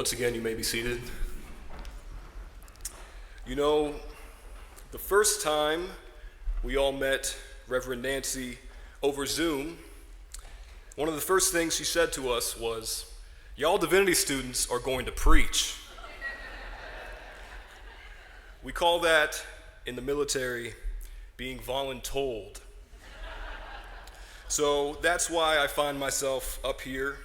Once again, you may be seated. You know, the first time we all met Reverend Nancy over Zoom, one of the first things she said to us was, "Y'all divinity students are going to preach." We call that, in the military, being voluntold. So that's why I find myself up here,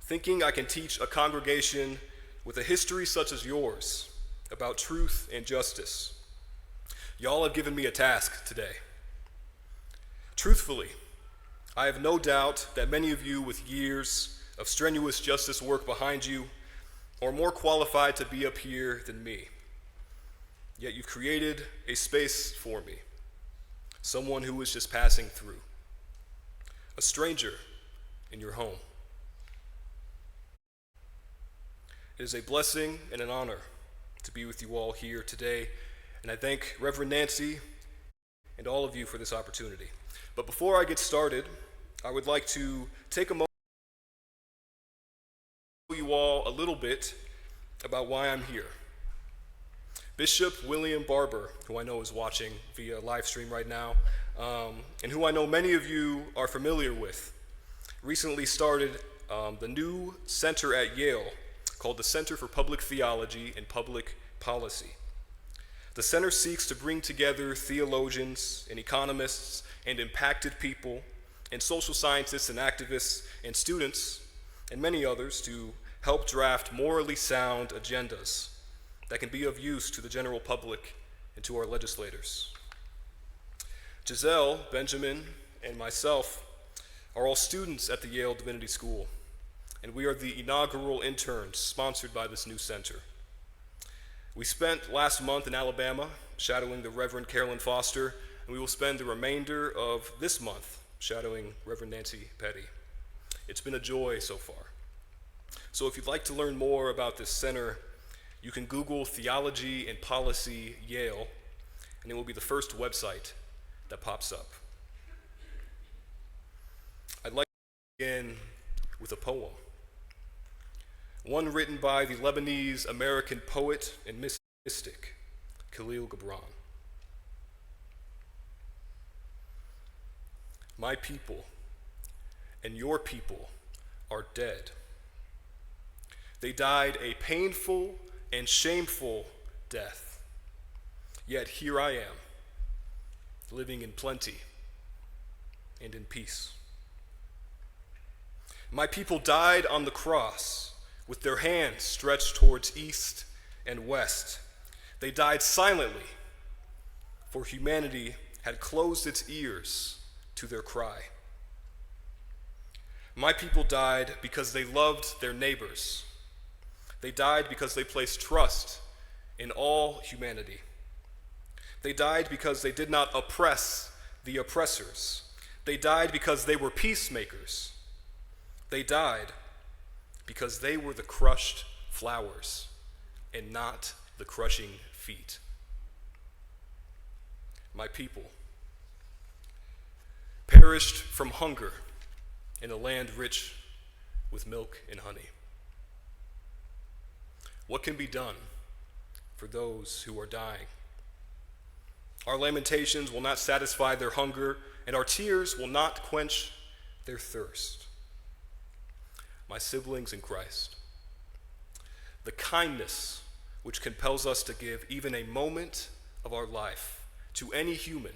thinking I can teach a congregation with a history such as yours about truth and justice. Y'all have given me a task today. Truthfully, I have no doubt that many of you with years of strenuous justice work behind you are more qualified to be up here than me. Yet you've created a space for me, someone who is just passing through, a stranger in your home. It is a blessing and an honor to be with you all here today, and I thank Reverend Nancy and all of you for this opportunity. But before I get started, I would like to take a moment to tell you all a little bit about why I'm here. Bishop William Barber, who I know is watching via live stream right now, and who I know many of you are familiar with, recently started the new center at Yale called the Center for Public Theology and Public Policy. The center seeks to bring together theologians and economists and impacted people and social scientists and activists and students and many others to help draft morally sound agendas that can be of use to the general public and to our legislators. Giselle, Benjamin, and myself are all students at the Yale Divinity School, and we are the inaugural interns sponsored by this new center. We spent last month in Alabama shadowing the Reverend Carolyn Foster, and we will spend the remainder of this month shadowing Reverend Nancy Petty. It's been a joy so far. So if you'd like to learn more about this center, you can Google Theology and Policy Yale, and it will be the first website that pops up. I'd like to begin with a poem, one written by the Lebanese-American poet and mystic, Khalil Gibran. My people and your people are dead. They died a painful and shameful death. Yet here I am, living in plenty and in peace. My people died on the cross with their hands stretched towards east and west. They died silently, for humanity had closed its ears to their cry. My people died because they loved their neighbors. They died because they placed trust in all humanity. They died because they did not oppress the oppressors. They died because they were peacemakers. They died because they were the crushed flowers and not the crushing feet. My people perished from hunger in a land rich with milk and honey. What can be done for those who are dying? Our lamentations will not satisfy their hunger, and our tears will not quench their thirst. My siblings in Christ, the kindness which compels us to give even a moment of our life to any human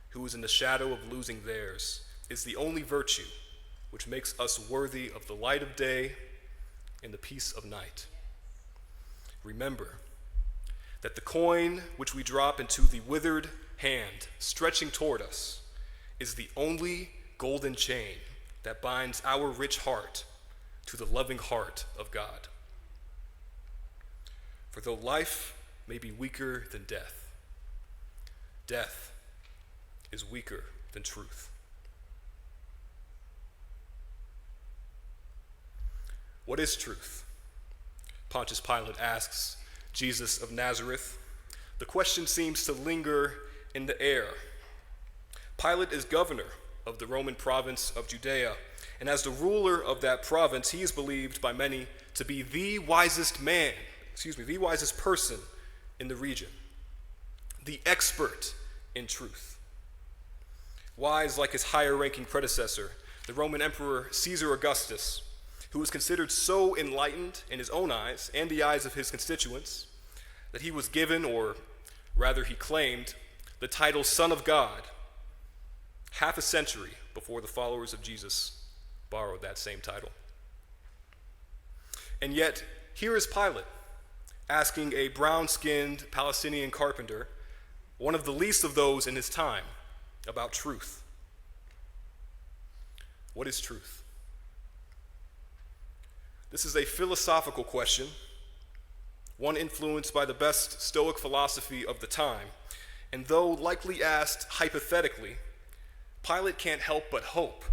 who is in the shadow of losing theirs is the only virtue which makes us worthy of the light of day and the peace of night. Remember that the coin which we drop into the withered hand stretching toward us is the only golden chain that binds our rich heart to the loving heart of God. For though life may be weaker than death, death is weaker than truth. What is truth? Pontius Pilate asks Jesus of Nazareth. The question seems to linger in the air. Pilate is governor of the Roman province of Judea, and as the ruler of that province, he is believed by many to be the wisest person in the region, the expert in truth. Wise like his higher-ranking predecessor, the Roman Emperor Caesar Augustus, who was considered so enlightened in his own eyes and the eyes of his constituents that he was given, or rather he claimed, the title Son of God half a century before the followers of Jesus borrowed that same title. And yet, here is Pilate asking a brown-skinned Palestinian carpenter, one of the least of those in his time, about truth. What is truth? This is a philosophical question, one influenced by the best Stoic philosophy of the time. And though likely asked hypothetically, Pilate can't help but hope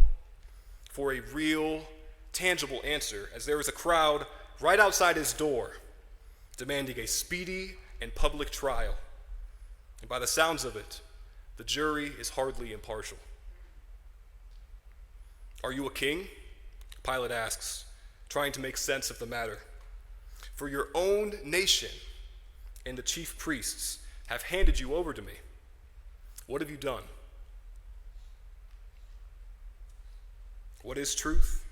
for a real, tangible answer, as there is a crowd right outside his door demanding a speedy and public trial. And by the sounds of it, the jury is hardly impartial. "Are you a king?" Pilate asks, trying to make sense of the matter. "For your own nation and the chief priests have handed you over to me. What have you done?" What is truth?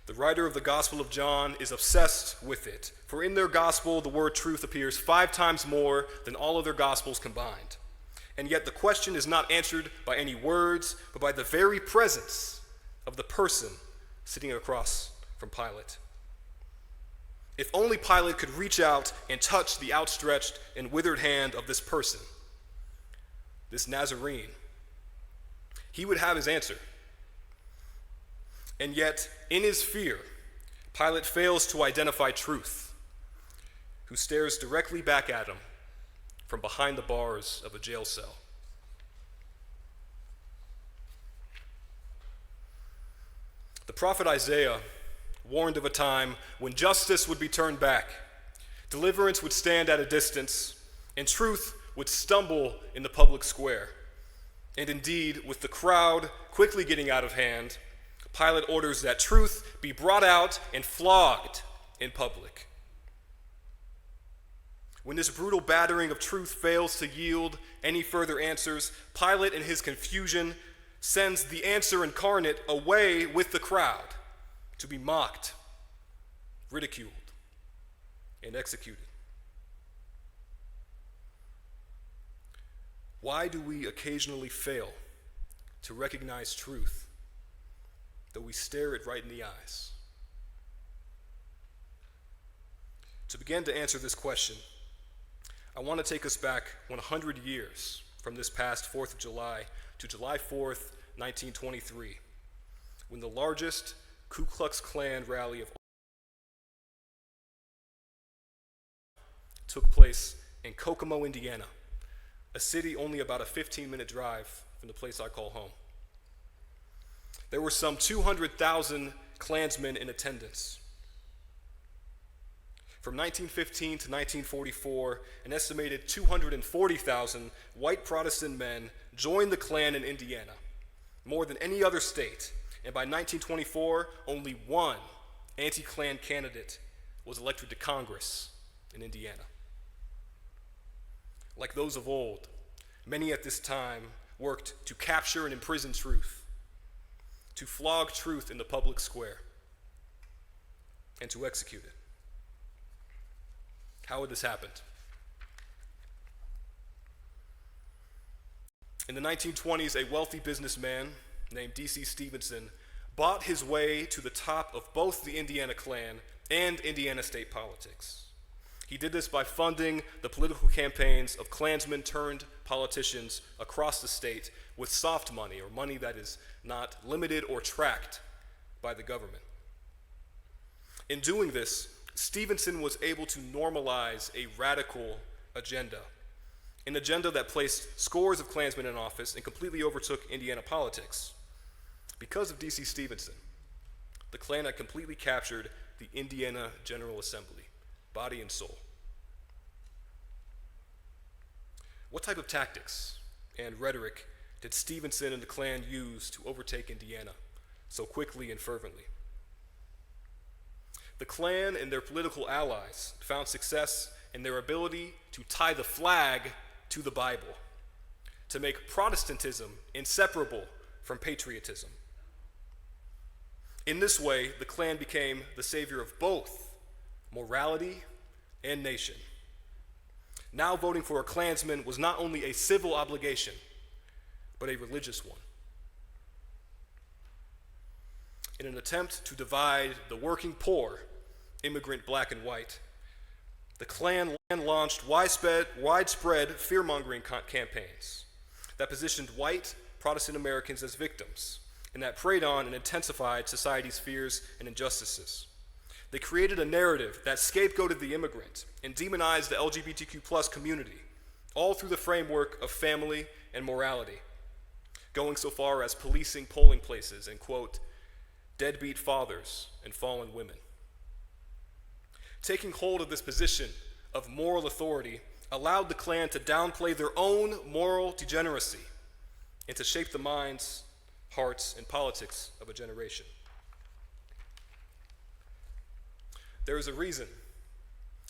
The writer of the Gospel of John is obsessed with it, for in their gospel the word truth appears 5 times more than all other gospels combined. And yet the question is not answered by any words, but by the very presence of the person sitting across from Pilate. If only Pilate could reach out and touch the outstretched and withered hand of this person, this Nazarene, he would have his answer. And yet, in his fear, Pilate fails to identify truth, who stares directly back at him from behind the bars of a jail cell. The prophet Isaiah warned of a time when justice would be turned back, deliverance would stand at a distance, and truth would stumble in the public square. And indeed, with the crowd quickly getting out of hand, Pilate orders that truth be brought out and flogged in public. When this brutal battering of truth fails to yield any further answers, Pilate, in his confusion, sends the answer incarnate away with the crowd to be mocked, ridiculed, and executed. Why do we occasionally fail to recognize truth, though we stare it right in the eyes? To begin to answer this question, I want to take us back 100 years from this past 4th of July to July 4th, 1923, when the largest Ku Klux Klan rally of took place in Kokomo, Indiana, a city only about a 15-minute drive from the place I call home. There were some 200,000 Klansmen in attendance. From 1915 to 1944, an estimated 240,000 white Protestant men joined the Klan in Indiana, more than any other state, and by 1924, only one anti-Klan candidate was elected to Congress in Indiana. Like those of old, many at this time worked to capture and imprison truth, to flog truth in the public square, and to execute it. How had this happened? In the 1920s, a wealthy businessman named D.C. Stevenson bought his way to the top of both the Indiana Klan and Indiana state politics. He did this by funding the political campaigns of Klansmen turned politicians across the state with soft money, or money that is not limited or tracked by the government. In doing this, Stevenson was able to normalize a radical agenda, an agenda that placed scores of Klansmen in office and completely overtook Indiana politics. Because of D.C. Stevenson, the Klan had completely captured the Indiana General Assembly, body and soul. What type of tactics and rhetoric did Stevenson and the Klan use to overtake Indiana so quickly and fervently? The Klan and their political allies found success in their ability to tie the flag to the Bible, to make Protestantism inseparable from patriotism. In this way, the Klan became the savior of both morality and nation. Now voting for a Klansman was not only a civil obligation, but a religious one. In an attempt to divide the working poor, immigrant black and white, the Klan launched widespread fear-mongering campaigns that positioned white Protestant Americans as victims and that preyed on and intensified society's fears and injustices. They created a narrative that scapegoated the immigrant and demonized the LGBTQ+ community, all through the framework of family and morality, going so far as policing polling places and, quote, deadbeat fathers and fallen women. Taking hold of this position of moral authority allowed the Klan to downplay their own moral degeneracy and to shape the minds, hearts, and politics of a generation. There is a reason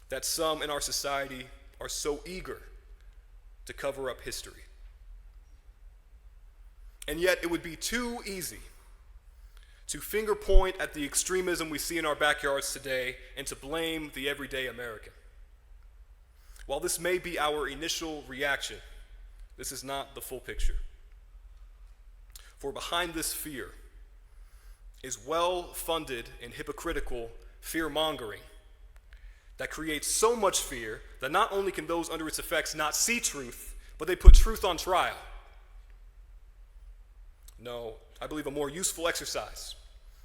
that some in our society are so eager to cover up history. And yet it would be too easy to finger point at the extremism we see in our backyards today and to blame the everyday American. While this may be our initial reaction, this is not the full picture. For behind this fear is well-funded and hypocritical fear-mongering that creates so much fear that not only can those under its effects not see truth, but they put truth on trial. No, I believe a more useful exercise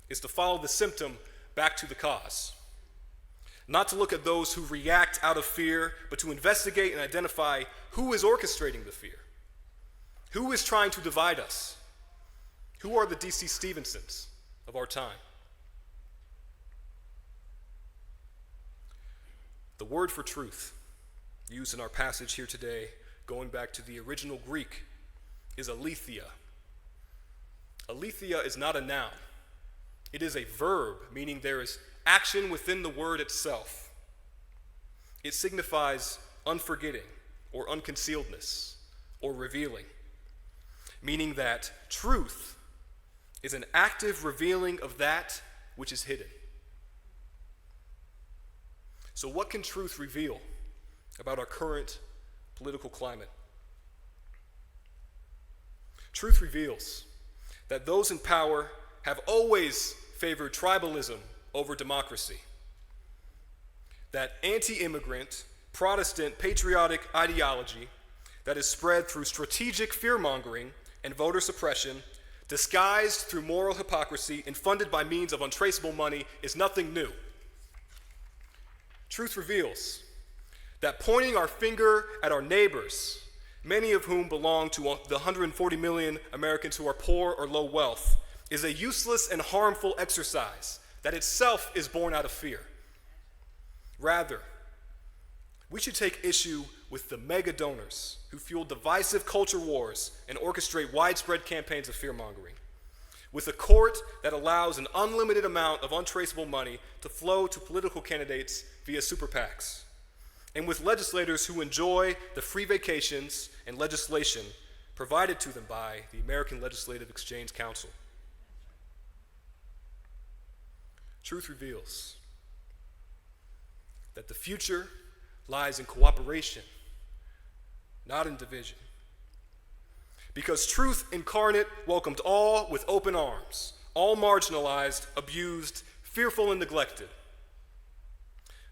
is to follow the symptom back to the cause. Not to look at those who react out of fear, but to investigate and identify who is orchestrating the fear. Who is trying to divide us? Who are the D.C. Stevensons of our time? The word for truth used in our passage here today, going back to the original Greek, is aletheia. Aletheia is not a noun. It is a verb, meaning there is action within the word itself. It signifies unforgetting or unconcealedness or revealing, meaning that truth is an active revealing of that which is hidden. So what can truth reveal about our current political climate? Truth reveals that those in power have always favored tribalism over democracy. That anti-immigrant, Protestant, patriotic ideology that is spread through strategic fear-mongering and voter suppression, disguised through moral hypocrisy and funded by means of untraceable money, is nothing new. Truth reveals that pointing our finger at our neighbors, many of whom belong to the 140 million Americans who are poor or low wealth, is a useless and harmful exercise that itself is born out of fear. Rather, we should take issue with the mega donors who fuel divisive culture wars and orchestrate widespread campaigns of fear-mongering, with a court that allows an unlimited amount of untraceable money to flow to political candidates via super PACs, and with legislators who enjoy the free vacations and legislation provided to them by the American Legislative Exchange Council. Truth reveals that the future lies in cooperation, not in division. Because truth incarnate welcomed all with open arms, all marginalized, abused, fearful, and neglected.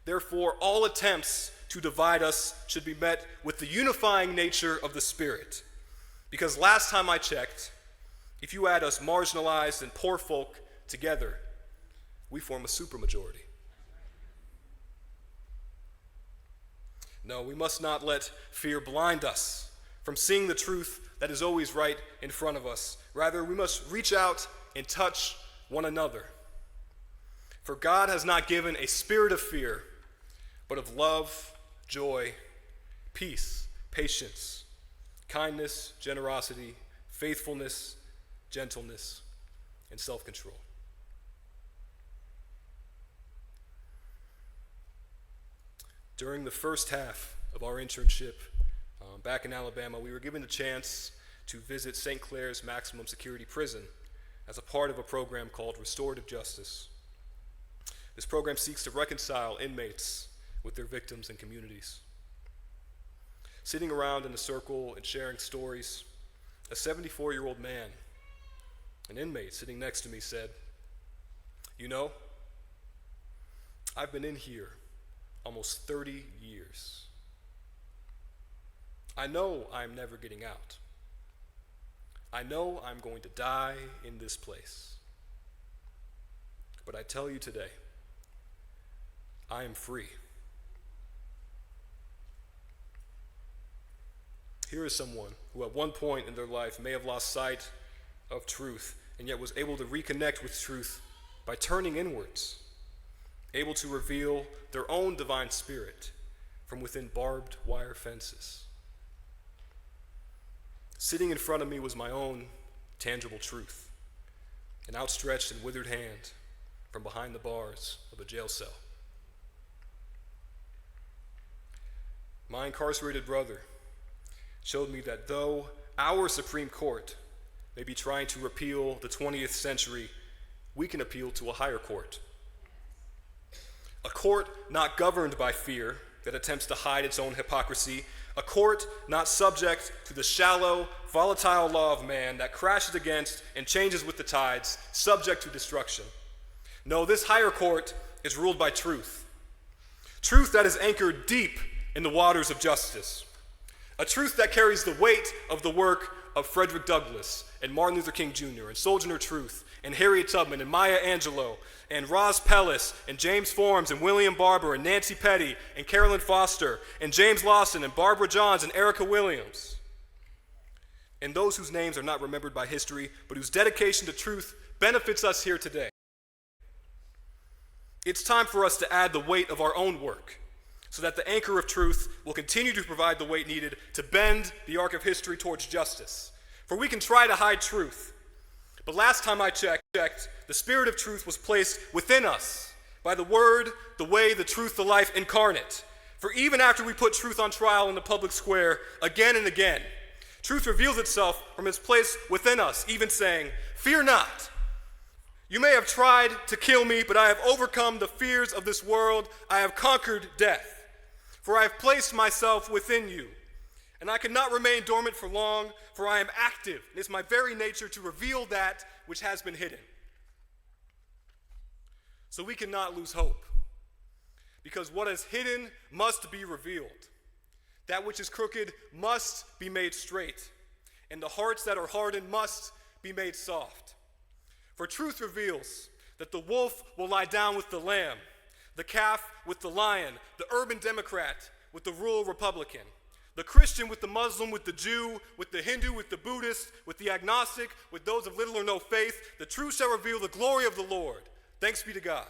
Therefore, all attempts to divide us should be met with the unifying nature of the Spirit. Because last time I checked, if you add us marginalized and poor folk together, we form a supermajority. No, we must not let fear blind us from seeing the truth that is always right in front of us. Rather, we must reach out and touch one another. For God has not given a spirit of fear, but of love, joy, peace, patience, kindness, generosity, faithfulness, gentleness, and self-control. During the first half of our internship back in Alabama, we were given the chance to visit St. Clair's maximum security prison as a part of a program called Restorative Justice. This program seeks to reconcile inmates with their victims and communities. Sitting around in a circle and sharing stories, a 74-year-old man, an inmate sitting next to me, said, "You know, I've been in here almost 30 years. I know I'm never getting out. I know I'm going to die in this place. But I tell you today, I am free." Here is someone who at one point in their life may have lost sight of truth and yet was able to reconnect with truth by turning inwards, able to reveal their own divine spirit from within barbed wire fences. Sitting in front of me was my own tangible truth, an outstretched and withered hand from behind the bars of a jail cell. My incarcerated brother showed me that though our Supreme Court may be trying to repeal the 20th century, we can appeal to a higher court. A court not governed by fear that attempts to hide its own hypocrisy, a court not subject to the shallow, volatile law of man that crashes against and changes with the tides, subject to destruction. No, this higher court is ruled by truth. Truth that is anchored deep in the waters of justice. A truth that carries the weight of the work of Frederick Douglass and Martin Luther King Jr. and Sojourner Truth and Harriet Tubman and Maya Angelou and Roz Pellis and James Forms and William Barber and Nancy Petty and Carolyn Foster and James Lawson and Barbara Johns and Erica Williams. And those whose names are not remembered by history, but whose dedication to truth benefits us here today. It's time for us to add the weight of our own work so that the anchor of truth will continue to provide the weight needed to bend the arc of history towards justice. For we can try to hide truth, but last time I checked, the spirit of truth was placed within us by the word, the way, the truth, the life incarnate. For even after we put truth on trial in the public square again and again, truth reveals itself from its place within us, even saying, "Fear not. You may have tried to kill me, but I have overcome the fears of this world. I have conquered death. For I have placed myself within you, and I cannot remain dormant for long, for I am active. It is my very nature to reveal that which has been hidden." So we cannot lose hope, because what is hidden must be revealed. That which is crooked must be made straight, and the hearts that are hardened must be made soft. For truth reveals that the wolf will lie down with the lamb, the calf with the lion, the urban Democrat with the rural Republican, the Christian with the Muslim, with the Jew, with the Hindu, with the Buddhist, with the agnostic, with those of little or no faith. The truth shall reveal the glory of the Lord. Thanks be to God.